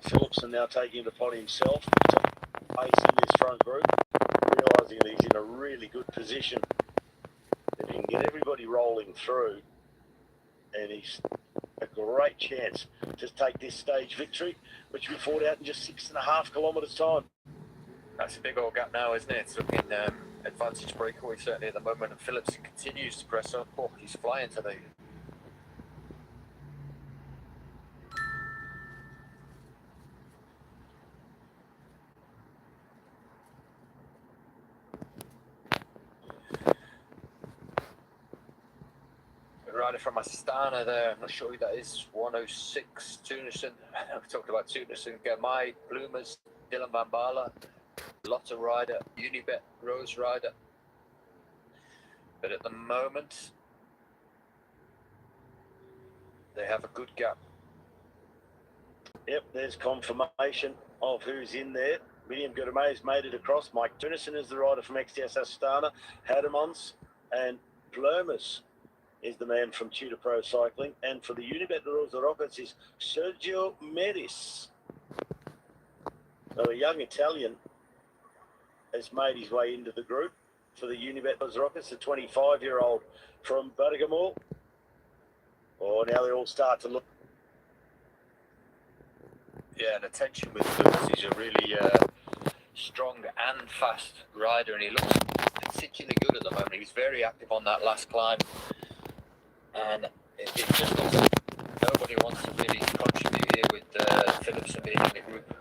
Phillipson now taking the pot himself, pace in this front group, realising that he's in a really good position. If he can get everybody rolling through, and he's a great chance to take this stage victory, which we fought out in just 6.5 kilometres time. That's a big old gap now, isn't it? It's looking advantage breakaway certainly at the moment, and Phillipson continues to press up. Oh, he's flying today. Rider from Astana there, I'm not sure who that is, 106, Tunison. We talked about Tunison, Gamay, Bloomers, Dylan Van Baarle, Lotte rider, Unibet Rose rider. But at the moment, they have a good gap. Yep, there's confirmation of who's in there. William Gurmey's made it across. Mike Tunison is the rider from XTS Astana. Hadamons and Bloomers is the man from Tudor Pro Cycling. And for the Unibet Rosa Rockets is Sergio Meris. So a young Italian has made his way into the group for the Unibet Rosa Rockets, the 25-year-old from Bergamo. Oh, now they all start to look. Yeah, and attention with Lewis. He's a really strong and fast rider, and he looks particularly good at the moment. He's very active on that last climb. And it just looks like nobody wants to really contribute here with Phillipson being in the group.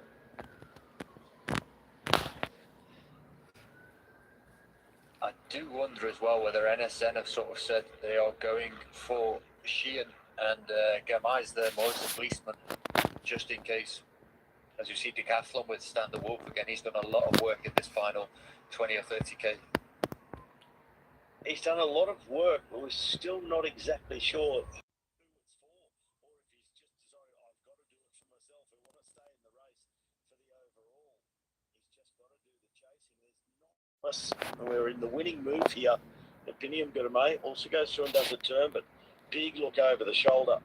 I do wonder as well whether NSN have sort of said they are going for Sheehan and Gamai's there more as a policeman, just in case. As you see Decathlon with Stan de Wolf again, he's done a lot of work in this final 20 or 30k. He's done a lot of work, but we're still not exactly sure who it's for, or if he's just decided, I've got to do it for myself. I want to stay in the race for the overall. He's just got to do the chasing. There's not. We're in the winning move here. Opinion Gourmet also goes through and does a turn, but big look over the shoulder.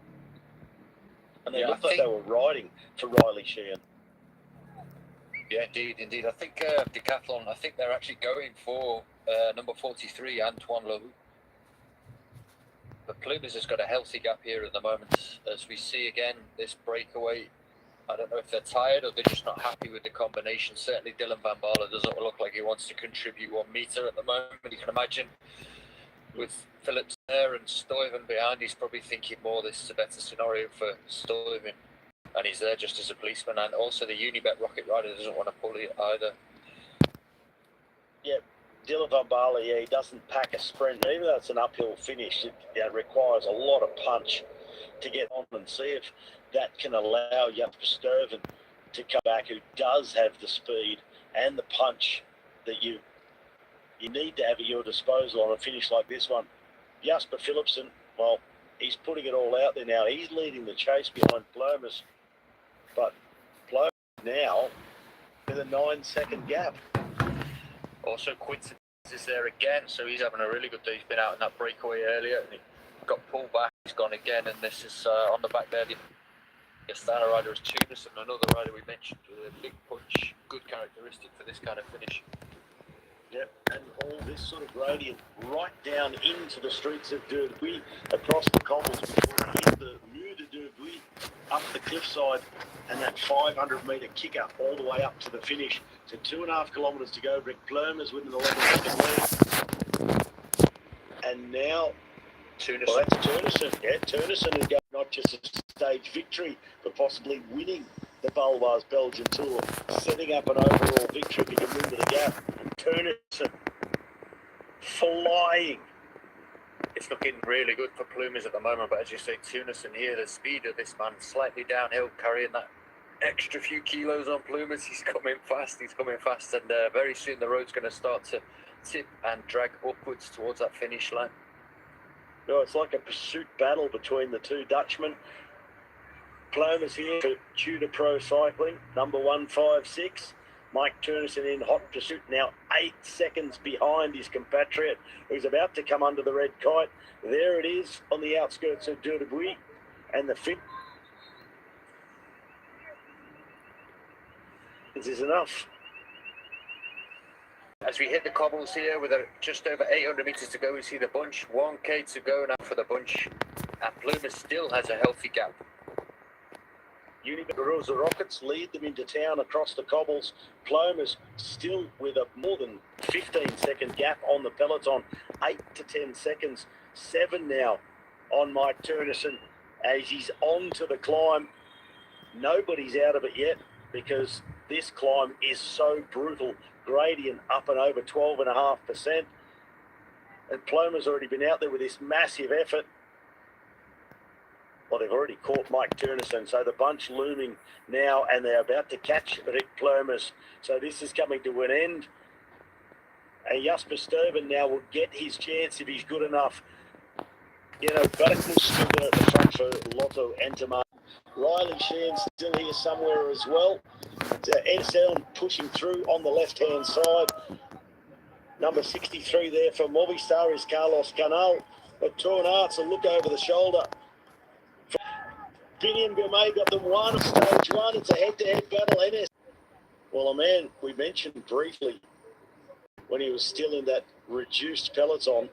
And they looked like they were riding for Riley Sheehan. Yeah, indeed. I think Decathlon, I think they're actually going for number 43, Antoine Leroux. But Plumas has got a healthy gap here at the moment. As we see again, this breakaway, I don't know if they're tired or they're just not happy with the combination. Certainly Dylan Van Baarle doesn't look like he wants to contribute 1 metre at the moment. You can imagine with Phillips there and Stuyven behind, he's probably thinking more this is a better scenario for Stuyven. And he's there just as a policeman, and also the Unibet Rocket Rider doesn't want to pull it either. Yeah, Dylan Van Baarle, he doesn't pack a sprint. Even though it's an uphill finish, it requires a lot of punch to get on and see if that can allow Jasper Stuyven to come back, who does have the speed and the punch that you need to have at your disposal on a finish like this one. Jasper Philipson, well, he's putting it all out there now. He's leading the chase behind Bloomers. But Bloomers now with a 9-second gap. Also, Quinton is there again, so he's having a really good day. He's been out in that breakaway earlier, and he got pulled back. He's gone again, and this is on the back there. The Astana rider is Tunis, and another rider we mentioned with a big punch, good characteristic for this kind of finish. Yep, and all this sort of gradient right down into the streets of Derby, across the cobbles before we hit the Rue de Derby, up the cliffside, and that 500-metre kicker all the way up to the finish. So 2.5 kilometres to go. Rick Bloomers with an 11-second lead. And now, Tunison. Well, that's Tunison. Yeah, Tunison is going not just a stage victory, but possibly winning the Baloise Belgian Tour, setting up an overall victory if he can move to the gap. Tunison flying. It's looking really good for Plumas at the moment, but as you say, Tunison here, the speed of this man, slightly downhill, carrying that extra few kilos on Plumas. He's coming fast, and very soon the road's going to start to tip and drag upwards towards that finish line. No, it's like a pursuit battle between the two Dutchmen. Plumas here for Tudor Pro Cycling, number 156. Mike Tunison in hot pursuit, now 8 seconds behind his compatriot, who's about to come under the red kite. There it is on the outskirts of Derby, and the fit. seconds is enough. As we hit the cobbles here with just over 800 metres to go, we see the bunch. 1k to go now for the bunch. And Plumer still has a healthy gap. Universal Rockets lead them into town across the cobbles. Plumer's still with a more than 15-second gap on the peloton. 8 to 10 seconds. 7 now on Mike Turnison as he's on to the climb. Nobody's out of it yet because this climb is so brutal. Gradient up and over 12.5%. And Plumer's already been out there with this massive effort. Well, they've already caught Mike Turnison, so the bunch looming now, and they're about to catch Rick Plumer's. So this is coming to an end. And Jasper Sturban now will get his chance if he's good enough. You know, Barkel's still there at the front for Lotto Entermark. Riley Sheehan's still here somewhere as well. Ed Allen pushing through on the left-hand side. Number 63 there for Movistar is Carlos Canal. But Torn Arts will look over the shoulder. Biniam Gourmet got them one stage one. It's a head-to-head battle. NS. Well, a man we mentioned briefly when he was still in that reduced peloton,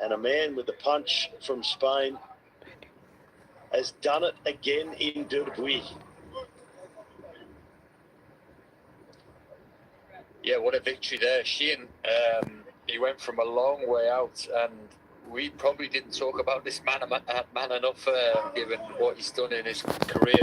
and a man with the punch from Spain has done it again in Derby. Yeah, what a victory there. Sheehan, he went from a long way out, and we probably didn't talk about this man enough, given what he's done in his career.